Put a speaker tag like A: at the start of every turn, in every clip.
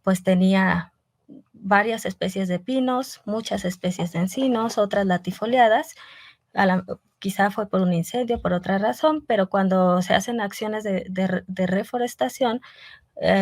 A: pues tenía varias especies de pinos, muchas especies de encinos, otras latifoliadas. Quizá fue por un incendio, por otra razón, pero cuando se hacen acciones de reforestación,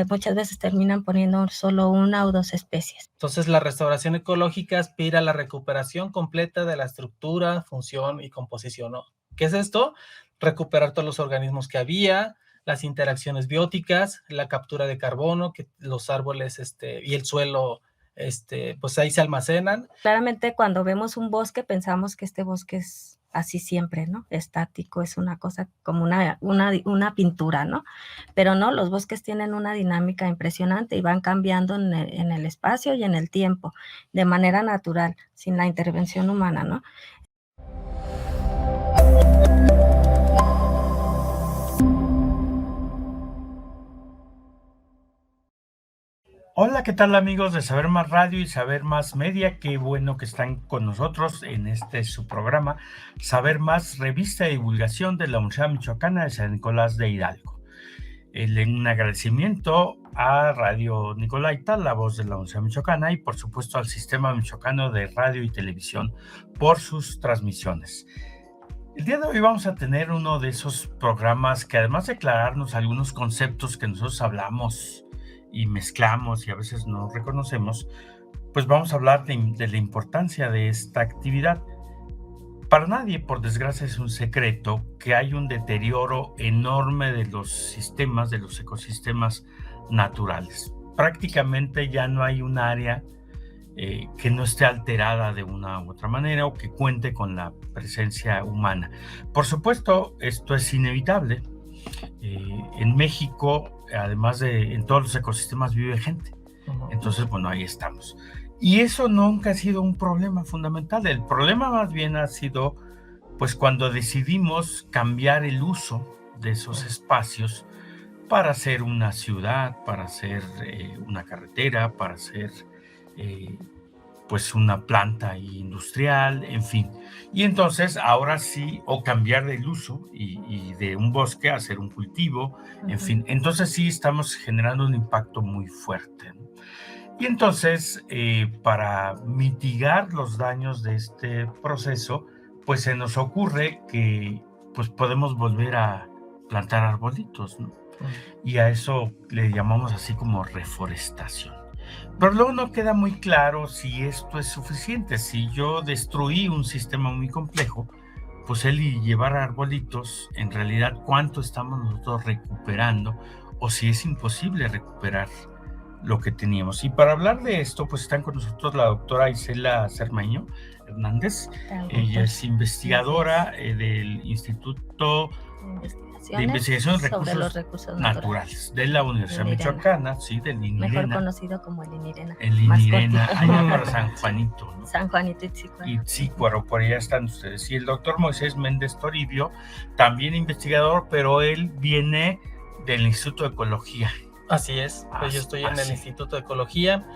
A: muchas veces terminan poniendo solo una o dos especies.
B: Entonces, la restauración ecológica aspira a la recuperación completa de la estructura, función y composición, ¿no? ¿Qué es esto? Recuperar todos los organismos que había, las interacciones bióticas, la captura de carbono, que los árboles y el suelo, pues ahí se almacenan.
A: Claramente, cuando vemos un bosque, pensamos que este bosque es así siempre, ¿no? Estático, es una cosa como una pintura, ¿no? Pero no, los bosques tienen una dinámica impresionante y van cambiando en el espacio y en el tiempo, de manera natural, sin la intervención humana, ¿no?
C: Hola, ¿qué tal amigos de Saber Más Radio y Saber Más Media? Qué bueno que están con nosotros en su programa Saber Más, revista de divulgación de la Universidad Michoacana de San Nicolás de Hidalgo. Un agradecimiento a Radio Nicolaita, la voz de la Universidad Michoacana, y por supuesto al Sistema Michoacano de Radio y Televisión por sus transmisiones. El día de hoy vamos a tener uno de esos programas que, además de aclararnos algunos conceptos que nosotros hablamos y mezclamos y a veces no reconocemos, pues vamos a hablar de la importancia de esta actividad. Para nadie, por desgracia, es un secreto que hay un deterioro enorme de los sistemas, de los ecosistemas naturales. Prácticamente ya no hay un área que no esté alterada de una u otra manera o que cuente con la presencia humana. Por supuesto, esto es inevitable. En México, además en todos los ecosistemas vive gente. Entonces, bueno, ahí estamos. Y eso nunca ha sido un problema fundamental. El problema más bien ha sido, pues, cuando decidimos cambiar el uso de esos espacios para hacer una ciudad, para hacer una carretera, para hacer pues una planta industrial, en fin. Y entonces ahora sí, o cambiar el uso y de un bosque a hacer un cultivo, en fin. Entonces sí estamos generando un impacto muy fuerte, ¿no? Y entonces, para mitigar los daños de este proceso, pues se nos ocurre que pues podemos volver a plantar arbolitos, ¿no? Y a eso le llamamos así como reforestación. Pero luego no queda muy claro si esto es suficiente. Si yo destruí un sistema muy complejo, pues llevar arbolitos, en realidad, ¿cuánto estamos nosotros recuperando? O si es imposible recuperar lo que teníamos. Y para hablar de esto, pues están con nosotros la doctora Isela Cermeño Hernández. Ella es investigadora del Instituto de Investigación de Recursos Naturales de la Universidad Michoacana, sí, del INIRENA.
A: Mejor conocido como el INIRENA.
C: El INIRENA, allá para San Juanito, ¿no?
A: San Juanito y
C: Itzícuaro, por allá están ustedes. Y el doctor Moisés Méndez Toribio, también investigador, pero él viene del Instituto de Ecología.
B: Así es, pues yo estoy en el Instituto de Ecología,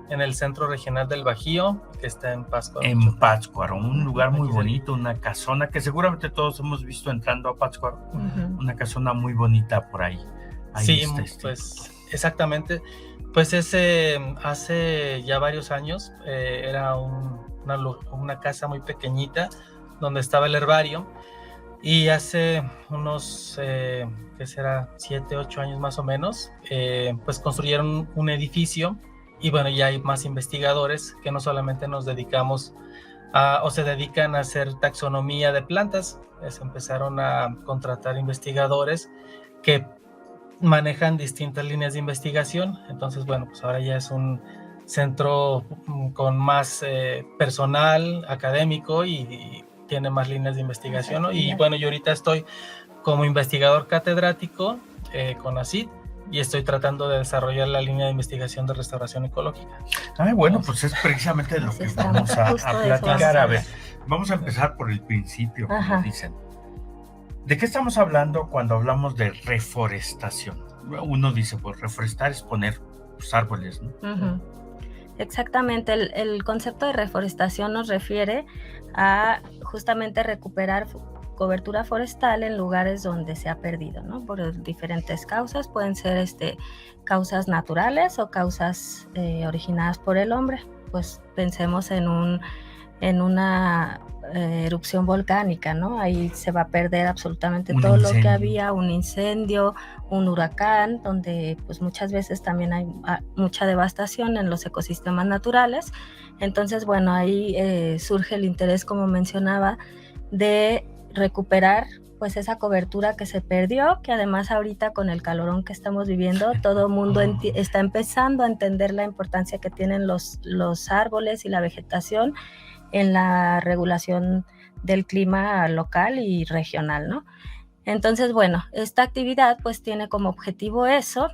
B: en el Centro Regional del Bajío, que está en Pátzcuaro.
C: En Pátzcuaro, un lugar muy bonito, una casona que seguramente todos hemos visto entrando a Pátzcuaro, una casona muy bonita por ahí.
B: Sí, pues exactamente. Pues hace ya varios años era una casa muy pequeñita donde estaba el herbario. Y hace unos, ¿qué será? 7, 8 años más o menos, pues construyeron un edificio y bueno, ya hay más investigadores que no solamente nos dedicamos o se dedican a hacer taxonomía de plantas, se empezaron a contratar investigadores que manejan distintas líneas de investigación. Entonces, bueno, pues ahora ya es un centro con más personal académico y tiene más líneas de investigación, ¿no? Y bueno, yo ahorita estoy como investigador catedrático con ACID y estoy tratando de desarrollar la línea de investigación de restauración ecológica.
C: Bueno, pues es precisamente de lo que vamos a platicar. A ver, vamos a empezar por el principio, como dicen. ¿De qué estamos hablando cuando hablamos de reforestación? Uno dice, pues reforestar es poner árboles, ¿no?
A: Exactamente, el concepto de reforestación nos refiere a justamente recuperar cobertura forestal en lugares donde se ha perdido, ¿no? Por diferentes causas, pueden ser causas naturales o causas originadas por el hombre. Pues pensemos en una erupción volcánica, ¿no? Ahí se va a perder absolutamente todo lo que había, un incendio, un huracán, donde pues muchas veces también hay mucha devastación en los ecosistemas naturales. Entonces, bueno, ahí surge el interés, como mencionaba, de recuperar pues esa cobertura que se perdió, que además ahorita con el calorón que estamos viviendo, todo el mundo está empezando a entender la importancia que tienen los árboles y la vegetación en la regulación del clima local y regional, ¿no? Entonces, bueno, esta actividad pues tiene como objetivo eso,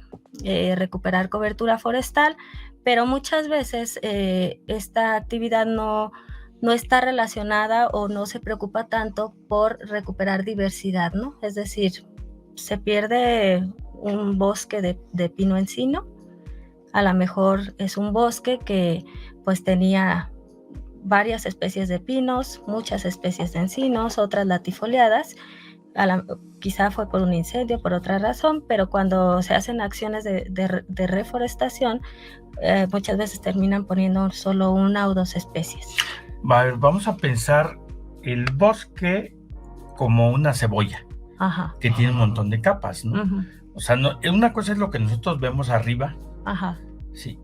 A: recuperar cobertura forestal, pero muchas veces esta actividad no está relacionada o no se preocupa tanto por recuperar diversidad, ¿no? Es decir, se pierde un bosque de pino encino, a lo mejor es un bosque que pues tenía varias especies de pinos, muchas especies de encinos, otras latifoliadas, quizá fue por un incendio, por otra razón, pero cuando se hacen acciones de reforestación, muchas veces terminan poniendo solo una o dos especies.
C: Vamos a pensar el bosque como una cebolla,
A: ajá,
C: que tiene un montón de capas, ¿no?
A: Uh-huh.
C: O sea, una cosa es lo que nosotros vemos arriba,
A: ajá,
C: sí,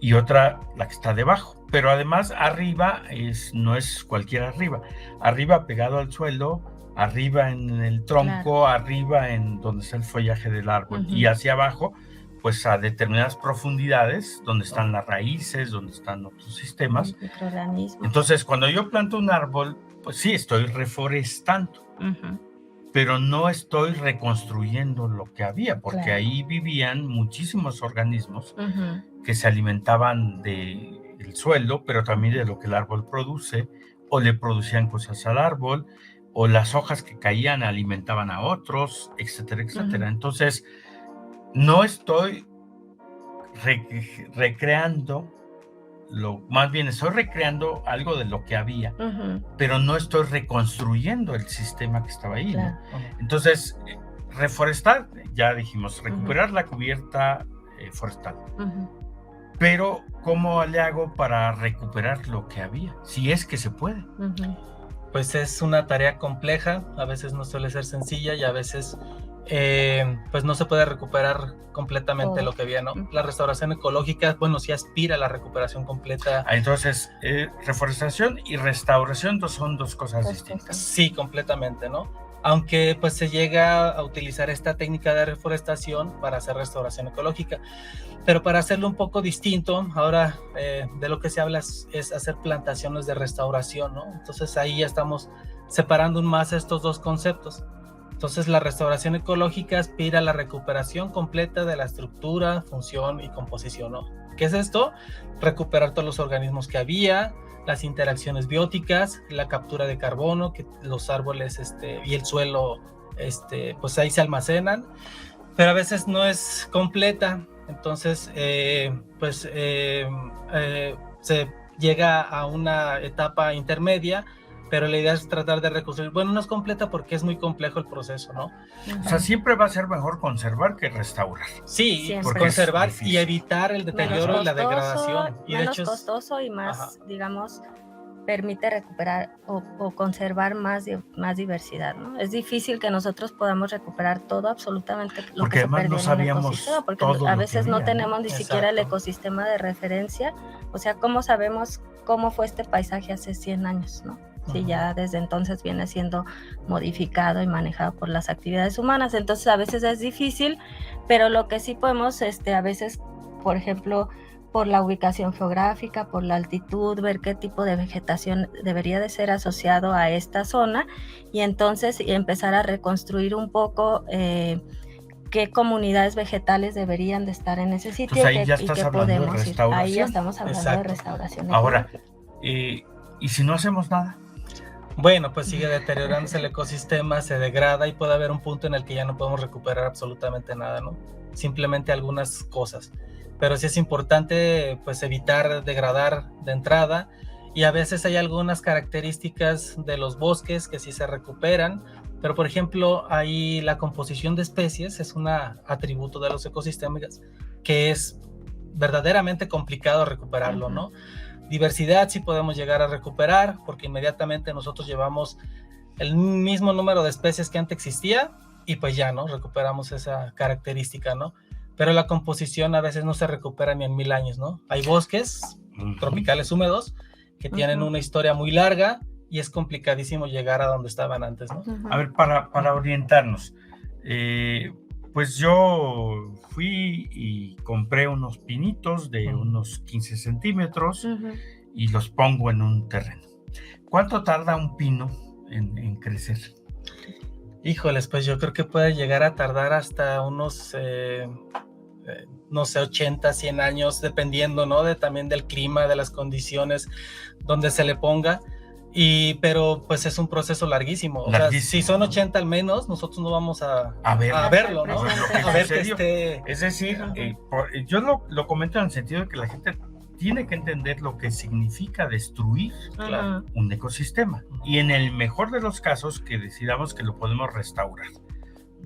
C: y otra la que está debajo. Pero además arriba no es cualquier arriba pegado al suelo, arriba en el tronco, claro, arriba en donde está el follaje del árbol, uh-huh, y hacia abajo, pues a determinadas profundidades, donde están las raíces, donde están otros sistemas.
A: Microorganismos.
C: Entonces, cuando yo planto un árbol, pues sí, estoy reforestando, uh-huh, pero no estoy reconstruyendo lo que había, porque claro, ahí vivían muchísimos organismos, uh-huh, que se alimentaban del suelo, pero también de lo que el árbol produce, o le producían cosas al árbol, o las hojas que caían alimentaban a otros, etcétera, etcétera. Uh-huh. Entonces, no estoy recreando, más bien estoy recreando algo de lo que había, uh-huh, pero no estoy reconstruyendo el sistema que estaba ahí, claro, ¿no? Uh-huh. Entonces, reforestar, ya dijimos, recuperar, uh-huh, la cubierta forestal. Uh-huh. Pero, ¿cómo le hago para recuperar lo que había? Si es que se puede.
A: Uh-huh.
B: Pues es una tarea compleja, a veces no suele ser sencilla y a veces pues no se puede recuperar completamente lo que había, ¿no? La restauración ecológica, bueno, sí aspira a la recuperación completa.
C: Entonces, reforestación y restauración son dos cosas distintas.
B: Sí, completamente, ¿no? Aunque pues se llega a utilizar esta técnica de reforestación para hacer restauración ecológica, pero para hacerlo un poco distinto, ahora de lo que se habla es hacer plantaciones de restauración, ¿no? Entonces ahí ya estamos separando más estos dos conceptos. Entonces la restauración ecológica aspira a la recuperación completa de la estructura, función y composición, ¿no? ¿Qué es esto? Recuperar todos los organismos que había, las interacciones bióticas, la captura de carbono, que los árboles y el suelo pues ahí se almacenan, pero a veces no es completa. Entonces se llega a una etapa intermedia, pero la idea es tratar de reconstruir. Bueno, no es completa porque es muy complejo el proceso, ¿no?
C: O sea, siempre va a ser mejor conservar que restaurar.
B: Sí, porque conservar y evitar el deterioro y la degradación. Y
A: menos costoso y más, ajá, digamos, permite recuperar o conservar más diversidad, ¿no? Es difícil que nosotros podamos recuperar todo, absolutamente lo
C: porque
A: que se perdió
C: no
A: en el
C: ecosistema,
A: porque a veces no tenemos ni siquiera el ecosistema de referencia. O sea, ¿cómo sabemos cómo fue este paisaje hace 100 años, no? Sí, ya desde entonces viene siendo modificado y manejado por las actividades humanas. Entonces a veces es difícil, pero lo que sí podemos a veces, por ejemplo, por la ubicación geográfica, por la altitud, ver qué tipo de vegetación debería de ser asociado a esta zona y entonces empezar a reconstruir un poco qué comunidades vegetales deberían de estar en ese sitio.
C: Entonces ahí ya estás hablando de restauración.
A: Ahí ya estamos hablando, exacto, de restauración.
C: Ahora, ¿y si no hacemos nada?
B: Bueno, pues sigue deteriorándose el ecosistema, se degrada y puede haber un punto en el que ya no podemos recuperar absolutamente nada, ¿no? Simplemente algunas cosas. Pero sí es importante pues evitar degradar de entrada y a veces hay algunas características de los bosques que sí se recuperan, pero por ejemplo, ahí la composición de especies es un atributo de los ecosistemas que es verdaderamente complicado recuperarlo, ¿no? Diversidad sí podemos llegar a recuperar, porque inmediatamente nosotros llevamos el mismo número de especies que antes existía, y pues ya, ¿no? Recuperamos esa característica, ¿no? Pero la composición a veces no se recupera ni en 1000 años, ¿no? Hay bosques tropicales húmedos que tienen una historia muy larga y es complicadísimo llegar a donde estaban antes, ¿no?
C: A ver, para orientarnos, pues yo fui y compré unos pinitos de unos 15 centímetros y los pongo en un terreno. ¿Cuánto tarda un pino en crecer?
B: Híjoles, pues yo creo que puede llegar a tardar hasta unos... no sé, 80, 100 años, dependiendo, ¿no? También del clima, de las condiciones donde se le ponga, pero pues es un proceso larguísimo. O sea, si son 80 al menos, nosotros no vamos a verlo, ¿no?
C: A ver que esté... Es decir, yo lo comento en el sentido de que la gente tiene que entender lo que significa destruir un ecosistema, y en el mejor de los casos que decidamos que lo podemos restaurar.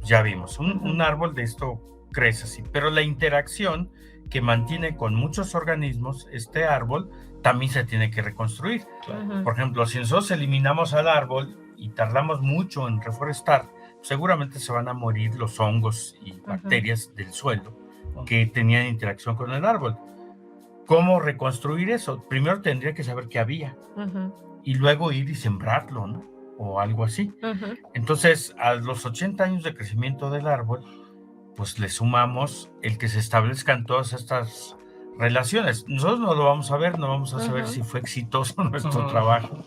C: Ya vimos, un árbol de esto crece así, pero la interacción que mantiene con muchos organismos este árbol también se tiene que reconstruir. Por ejemplo, si nosotros eliminamos al árbol y tardamos mucho en reforestar, seguramente se van a morir los hongos y bacterias del suelo que tenían interacción con el árbol. ¿Cómo reconstruir eso? Primero tendría que saber qué había y luego ir y sembrarlo, ¿no? O algo así. Entonces, a los 80 años de crecimiento del árbol, pues le sumamos el que se establezcan todas estas relaciones. Nosotros no lo vamos a ver, no vamos a saber si fue exitoso nuestro trabajo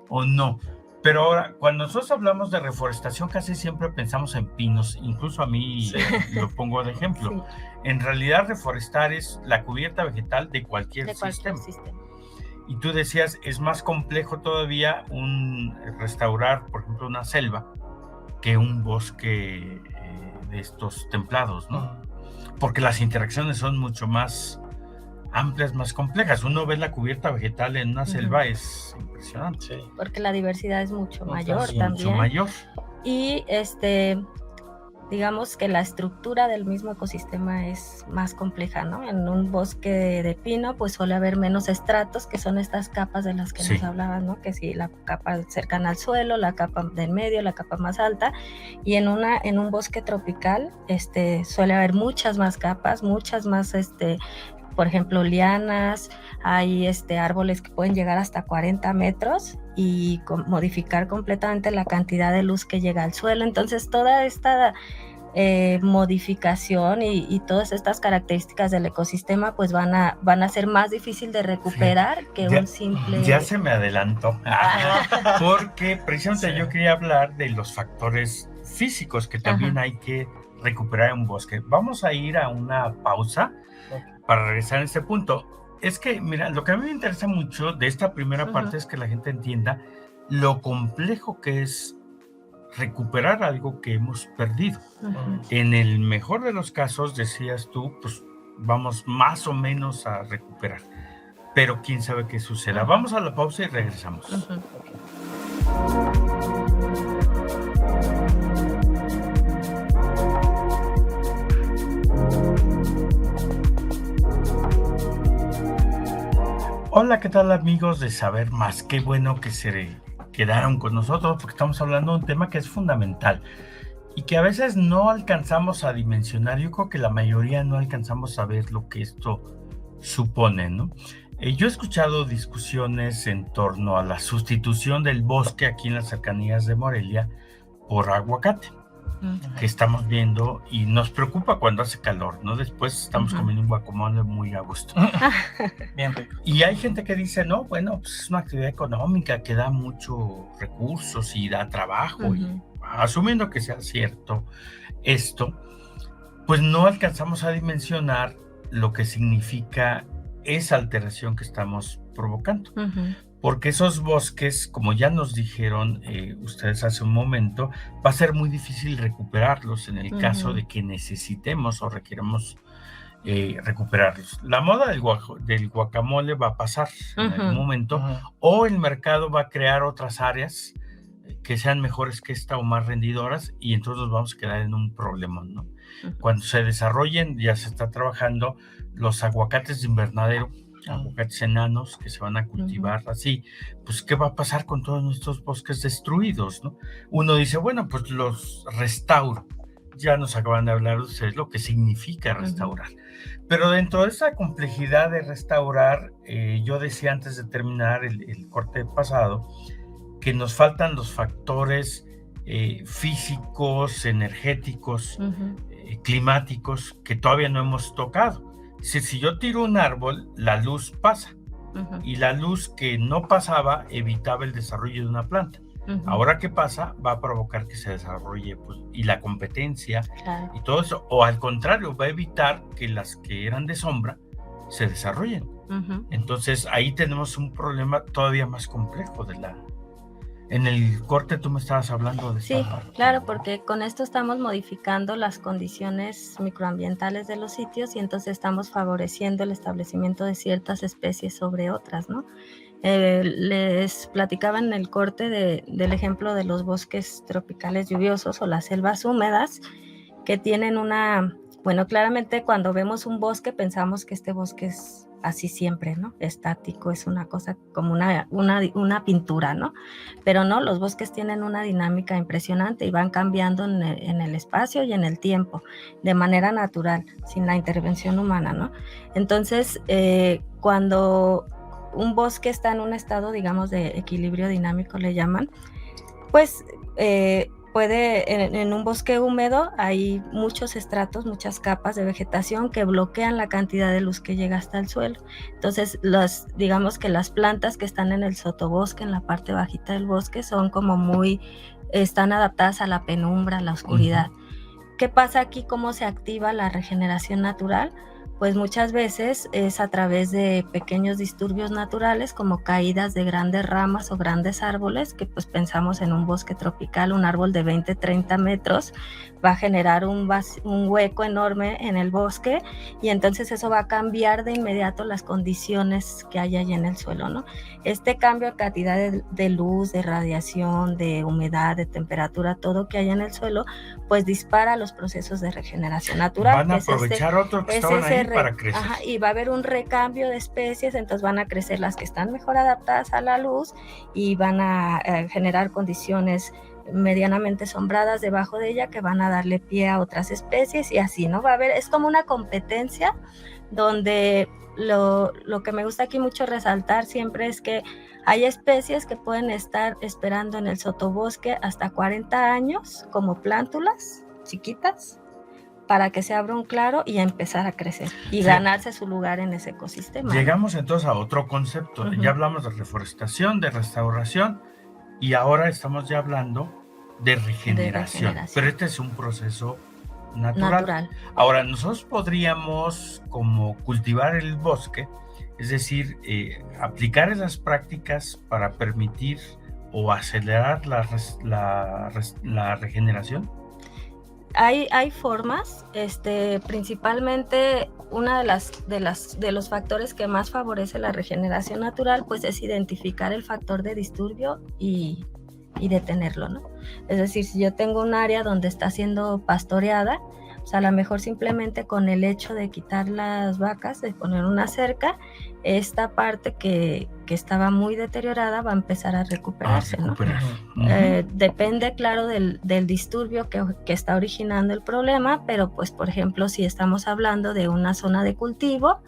C: o no. Pero ahora, cuando nosotros hablamos de reforestación, casi siempre pensamos en pinos. Incluso a mí lo pongo de ejemplo. En realidad, reforestar es la cubierta vegetal de cualquier sistema. Y tú decías, es más complejo todavía restaurar, por ejemplo, una selva que un bosque de estos templados, ¿no? Porque las interacciones son mucho más amplias, más complejas. Uno ve la cubierta vegetal en una selva, es impresionante.
A: Porque la diversidad es mucho mayor también.
C: Mucho mayor.
A: Y digamos que la estructura del mismo ecosistema es más compleja, ¿no? En un bosque de pino, pues suele haber menos estratos, que son estas capas de las que nos hablaban, ¿no? Que si la capa cercana al suelo, la capa del medio, la capa más alta, y en un bosque tropical, suele haber muchas más capas, muchas más, por ejemplo, lianas, hay árboles que pueden llegar hasta 40 metros y modificar completamente la cantidad de luz que llega al suelo. Entonces, toda esta modificación y todas estas características del ecosistema pues van a ser más difícil de recuperar que un simple...
C: Ya se me adelantó, porque precisamente yo quería hablar de los factores físicos que también hay que recuperar en un bosque. Vamos a ir a una pausa para regresar a este punto. Es que, mira, lo que a mí me interesa mucho de esta primera parte es que la gente entienda lo complejo que es recuperar algo que hemos perdido. En el mejor de los casos, decías tú, pues vamos más o menos a recuperar, pero quién sabe qué suceda. Vamos a la pausa y regresamos. Hola, ¿qué tal, amigos de Saber Más? Qué bueno que se quedaron con nosotros, porque estamos hablando de un tema que es fundamental y que a veces no alcanzamos a dimensionar. Yo creo que la mayoría no alcanzamos a ver lo que esto supone, ¿no? Yo he escuchado discusiones en torno a la sustitución del bosque aquí en las cercanías de Morelia por aguacate, que estamos viendo y nos preocupa cuando hace calor, ¿no? Después estamos comiendo un guacamole muy a gusto.
B: Bien rico.
C: Y hay gente que dice, no, bueno, pues es una actividad económica que da muchos recursos y da trabajo. Y asumiendo que sea cierto esto, pues no alcanzamos a dimensionar lo que significa esa alteración que estamos provocando. Porque esos bosques, como ya nos dijeron ustedes hace un momento, va a ser muy difícil recuperarlos en el caso de que necesitemos o requiramos recuperarlos. La moda del guacamole va a pasar en algún momento, o el mercado va a crear otras áreas que sean mejores que esta o más rendidoras, y entonces nos vamos a quedar en un problema, ¿no? Cuando se desarrollen, ya se está trabajando los aguacates de invernadero, aguacates enanos que se van a cultivar así, pues ¿qué va a pasar con todos nuestros bosques destruidos, ¿no? Uno dice, bueno, pues los restauro. Ya nos acaban de hablar ustedes lo que significa restaurar. Pero dentro de esa complejidad de restaurar, yo decía antes de terminar el corte pasado, que nos faltan los factores físicos, energéticos, climáticos, que todavía no hemos tocado. Es decir, si yo tiro un árbol, la luz pasa, y la luz que no pasaba evitaba el desarrollo de una planta. Ahora que pasa, va a provocar que se desarrolle, pues, y la competencia, y todo eso, o al contrario, va a evitar que las que eran de sombra se desarrollen. Entonces ahí tenemos un problema todavía más complejo En el corte tú me estabas hablando de esta parte.
A: Claro, porque con esto estamos modificando las condiciones microambientales de los sitios, y entonces estamos favoreciendo el establecimiento de ciertas especies sobre otras, ¿no? Les platicaba en el corte del ejemplo de los bosques tropicales lluviosos o las selvas húmedas, que tienen bueno, claramente cuando vemos un bosque pensamos que este bosque es así siempre, ¿no? Estático, es una cosa como una pintura, ¿no? Pero no, los bosques tienen una dinámica impresionante y van cambiando en el espacio y en el tiempo, de manera natural, sin la intervención humana, ¿no? Entonces, cuando un bosque está en un estado, digamos, de equilibrio dinámico, le llaman, pues en un bosque húmedo hay muchos estratos, muchas capas de vegetación que bloquean la cantidad de luz que llega hasta el suelo. Entonces, digamos que las plantas que están en el sotobosque, en la parte bajita del bosque, son como están adaptadas a la penumbra, a la oscuridad. ¿Qué pasa aquí? ¿Cómo se activa la regeneración natural? Pues muchas veces es a través de pequeños disturbios naturales, como caídas de grandes ramas o grandes árboles, que pues pensamos en un bosque tropical, un árbol de 20, 30 metros va a generar un hueco enorme en el bosque, y entonces eso va a cambiar de inmediato las condiciones que hay allí en el suelo, ¿no? Este cambio de cantidad de luz, de radiación, de humedad, de temperatura, todo que hay en el suelo, pues dispara los procesos de regeneración natural.
C: Van a aprovechar otro que estaban ahí para crecer.
A: Y va a haber un recambio de especies, entonces van a crecer las que están mejor adaptadas a la luz y van a generar condiciones medianamente sombradas debajo de ella que van a darle pie a otras especies, y así, ¿no? Va a haber, es como una competencia donde lo que me gusta aquí mucho resaltar siempre es que hay especies que pueden estar esperando en el sotobosque hasta 40 años como plántulas chiquitas para que se abra un claro y empezar a crecer y ganarse su lugar en ese ecosistema.
C: Llegamos entonces a otro concepto. Ya hablamos de reforestación, de restauración, y ahora estamos ya hablando de regeneración. Pero este es un proceso natural. Ahora, nosotros podríamos como cultivar el bosque, es decir, aplicar esas prácticas para permitir o acelerar la regeneración.
A: Hay formas, principalmente uno de los factores que más favorece la regeneración natural, pues es identificar el factor de disturbio y detenerlo, ¿no? Es decir, si yo tengo un área donde está siendo pastoreada, pues a lo mejor simplemente con el hecho de quitar las vacas, de poner una cerca, esta parte que estaba muy deteriorada va a empezar a recuperarse, ¿no? Depende, claro, del disturbio que está originando el problema, pero pues, por ejemplo, si estamos hablando de una zona de cultivo,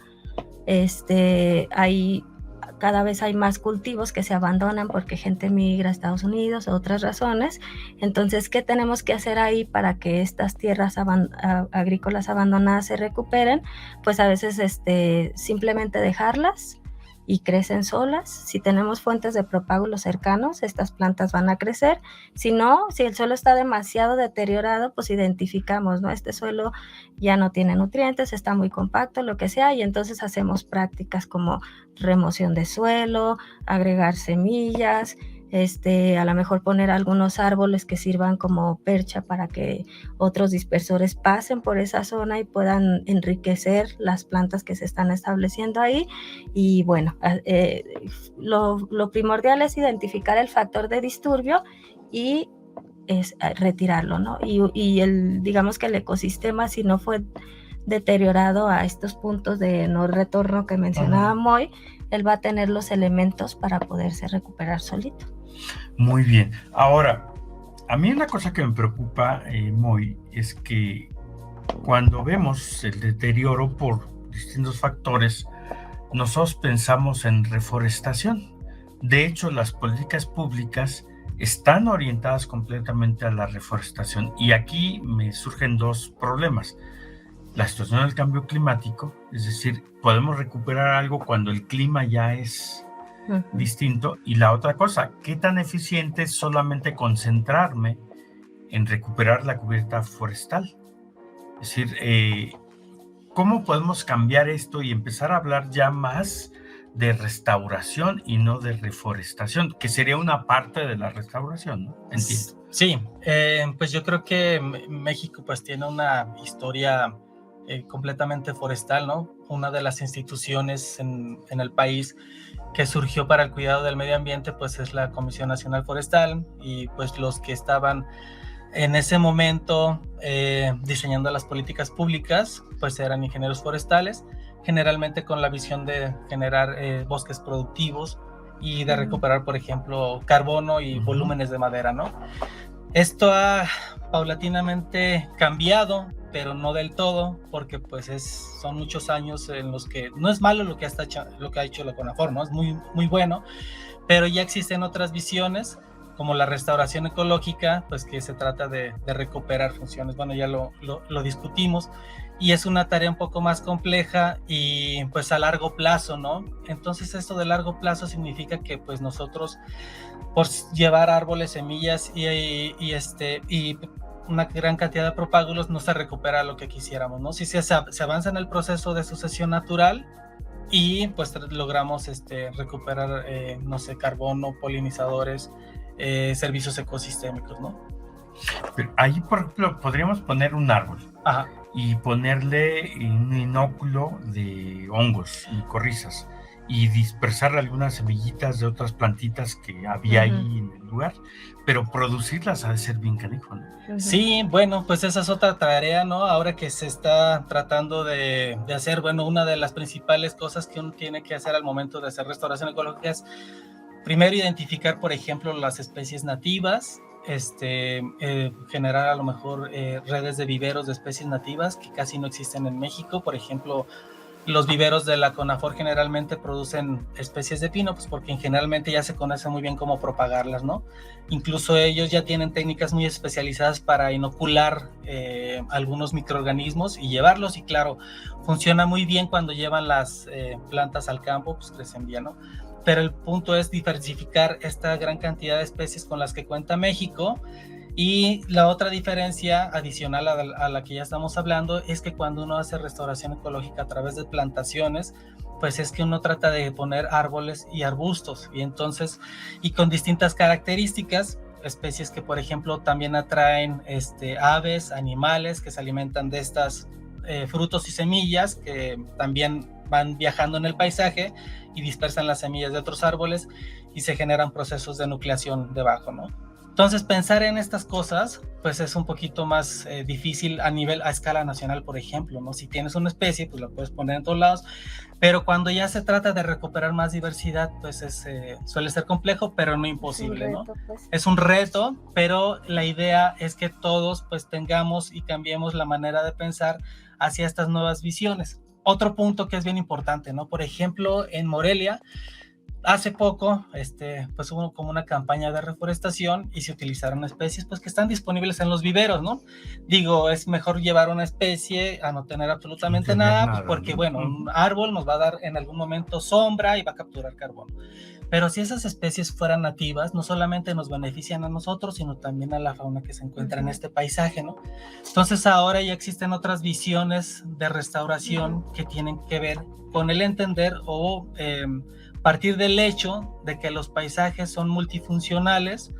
A: cada vez hay más cultivos que se abandonan porque gente migra a Estados Unidos o otras razones. Entonces, ¿qué tenemos que hacer ahí para que estas tierras agrícolas abandonadas se recuperen? Pues a veces simplemente dejarlas y crecen solas. Si tenemos fuentes de propágulos cercanos, estas plantas van a crecer. Si no, si el suelo está demasiado deteriorado, pues identificamos, ¿no? Este suelo ya no tiene nutrientes, está muy compacto, lo que sea, y entonces hacemos prácticas como remoción de suelo, agregar semillas, a lo mejor poner algunos árboles que sirvan como percha para que otros dispersores pasen por esa zona y puedan enriquecer las plantas que se están estableciendo ahí. Y bueno, lo primordial es identificar el factor de disturbio y es retirarlo, ¿no? Y digamos que el ecosistema, si no fue deteriorado a estos puntos de no retorno que mencionaba Moy, él va a tener los elementos para poderse recuperar solito.
C: Muy bien. Ahora, a mí una cosa que me preocupa, Moy, es que cuando vemos el deterioro por distintos factores, nosotros pensamos en reforestación. De hecho, las políticas públicas están orientadas completamente a la reforestación. Y aquí me surgen dos problemas. La situación del cambio climático, es decir, podemos recuperar algo cuando el clima ya es distinto. Y la otra cosa, ¿qué tan eficiente es solamente concentrarme en recuperar la cubierta forestal? Es decir, ¿cómo podemos cambiar esto y empezar a hablar ya más de restauración y no de reforestación, que sería una parte de la restauración, ¿no? Entiendo.
B: Sí, pues yo creo que México pues tiene una historia completamente forestal, ¿no? Una de las instituciones en el país que surgió para el cuidado del medio ambiente pues es la Comisión Nacional Forestal, y pues los que estaban en ese momento diseñando las políticas públicas pues eran ingenieros forestales, generalmente con la visión de generar bosques productivos y de recuperar, por ejemplo, carbono y volúmenes de madera, ¿no? Esto ha paulatinamente cambiado, pero no del todo, porque pues son muchos años en los que no es malo lo que ha hecho la CONAFOR, ¿no? Es muy, muy bueno, pero ya existen otras visiones, como la restauración ecológica, pues que se trata de recuperar funciones. Bueno, ya lo discutimos, y es una tarea un poco más compleja y pues a largo plazo, ¿no? Entonces esto de largo plazo significa que pues nosotros por llevar árboles, semillas y una gran cantidad de propágulos no se recupera lo que quisiéramos, ¿no? Si se avanza en el proceso de sucesión natural y pues logramos recuperar, no sé, carbono, polinizadores, servicios ecosistémicos, ¿no?
C: Pero ahí, por ejemplo, podríamos poner un árbol. Ajá. Y ponerle un inóculo de hongos y corrizas y dispersar algunas semillitas de otras plantitas que había ahí en el lugar, pero producirlas ha de ser bien canijo, ¿no?
B: Sí, bueno, pues esa es otra tarea, ¿no? Ahora que se está tratando de hacer, bueno, una de las principales cosas que uno tiene que hacer al momento de hacer restauración ecológica es primero identificar, por ejemplo, las especies nativas, generar a lo mejor redes de viveros de especies nativas que casi no existen en México. Por ejemplo, los viveros de la CONAFOR generalmente producen especies de pino, pues porque generalmente ya se conoce muy bien cómo propagarlas, ¿no? Incluso ellos ya tienen técnicas muy especializadas para inocular algunos microorganismos y llevarlos, y claro, funciona muy bien cuando llevan las plantas al campo, pues crecen bien, ¿no? Pero el punto es diversificar esta gran cantidad de especies con las que cuenta México. Y la otra diferencia adicional a la que ya estamos hablando es que cuando uno hace restauración ecológica a través de plantaciones, pues es que uno trata de poner árboles y arbustos, y entonces, y con distintas características, especies que por ejemplo también atraen aves, animales que se alimentan de estas frutos y semillas que también van viajando en el paisaje y dispersan las semillas de otros árboles y se generan procesos de nucleación debajo, ¿no? Entonces pensar en estas cosas pues es un poquito más difícil a escala nacional, por ejemplo, ¿no? Si tienes una especie pues la puedes poner en todos lados, pero cuando ya se trata de recuperar más diversidad pues suele ser complejo, pero no imposible, ¿no? Pues. Es un reto, pero la idea es que todos pues tengamos y cambiemos la manera de pensar hacia estas nuevas visiones. Otro punto que es bien importante, ¿no? Por ejemplo, en Morelia, hace poco, pues hubo como una campaña de reforestación y se utilizaron especies pues que están disponibles en los viveros, ¿no? Digo, es mejor llevar una especie a no tener absolutamente nada, pues porque, bueno, un árbol nos va a dar en algún momento sombra y va a capturar carbono. Pero si esas especies fueran nativas, no solamente nos benefician a nosotros, sino también a la fauna que se encuentra en este paisaje, ¿no? Entonces ahora ya existen otras visiones de restauración que tienen que ver con el entender o partir del hecho de que los paisajes son multifuncionales.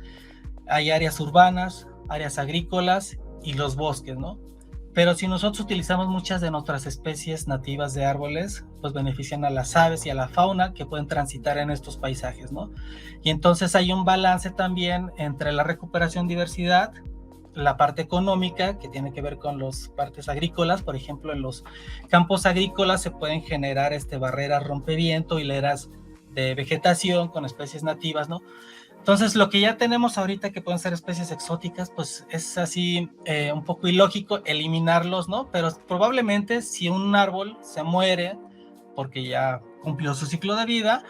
B: Hay áreas urbanas, áreas agrícolas y los bosques, ¿no? Pero si nosotros utilizamos muchas de nuestras especies nativas de árboles, pues benefician a las aves y a la fauna que pueden transitar en estos paisajes, ¿no? Y entonces hay un balance también entre la recuperación de diversidad, la parte económica, que tiene que ver con las partes agrícolas. Por ejemplo, en los campos agrícolas se pueden generar barreras rompeviento, hileras de vegetación con especies nativas, ¿no? Entonces, lo que ya tenemos ahorita, que pueden ser especies exóticas, pues es así un poco ilógico eliminarlos, ¿no? Pero probablemente si un árbol se muere porque ya cumplió su ciclo de vida,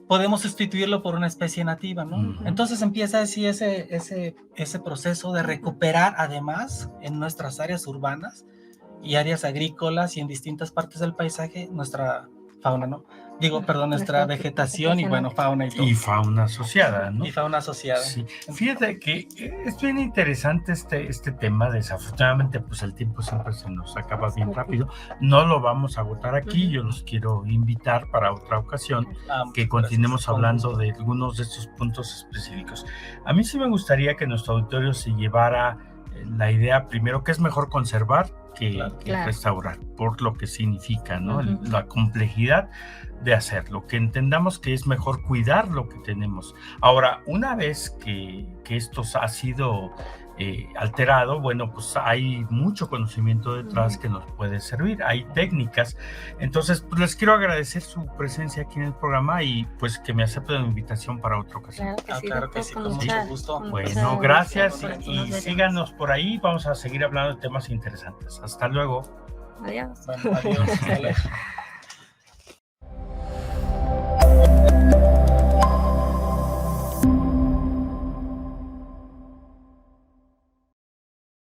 B: podemos sustituirlo por una especie nativa, ¿no?
C: Ujú.
B: Entonces empieza así ese proceso de recuperar, además, en nuestras áreas urbanas y áreas agrícolas y en distintas partes del paisaje, nuestra fauna, ¿no? Nuestra vegetación y, bueno, fauna y todo.
C: Y fauna asociada, ¿no?
B: Y fauna asociada.
C: Sí. Fíjate que es bien interesante este tema. Desafortunadamente, pues el tiempo siempre se nos acaba bien rápido. No lo vamos a agotar aquí. Yo los quiero invitar para otra ocasión que continuemos hablando de algunos de estos puntos específicos. A mí sí me gustaría que nuestro auditorio se llevara la idea, primero, que es mejor conservar que restaurar, por lo que significa, ¿no?
A: Uh-huh.
C: La complejidad de hacerlo, que entendamos que es mejor cuidar lo que tenemos. Ahora, una vez que esto ha sido alterado, bueno, pues hay mucho conocimiento detrás que nos puede servir, hay técnicas. Entonces, pues les quiero agradecer su presencia aquí en el programa y pues que me acepten la invitación para otra ocasión.
B: Claro que sí, con mucho gusto.
C: Bueno, gracias y síganos por ahí, vamos a seguir hablando de temas interesantes. Hasta luego.
A: Adiós.
B: Bueno, adiós.